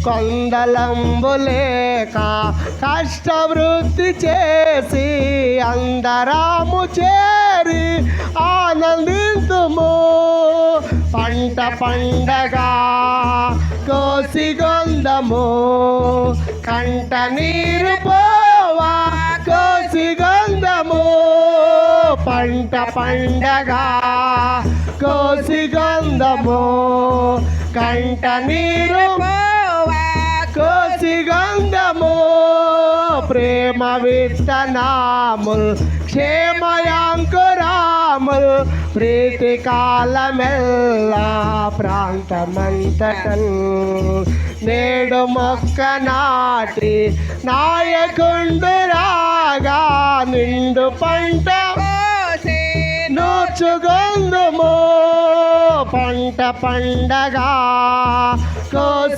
కొందలంబులేక కష్టవృత్తి చేసి అందరము చేరి ఆనందింతుము. పంట పండగా కోసిగొందము, కంట నీరు పోవా కోసిగొందము. పంట పండగా కోసిగొందము, కంట నీరు పోవా కోసిగొందము. ప్రేమ విత్తనాముల్ క్షేమయాంకురాముల్ ప్రీతి కాలమెల్లా ప్రాంతమంతటన్. నేడు మొక్క నాటి నాయకుండు రాగా నిండు పంట నూర్చుగొందుము. పంట పండగా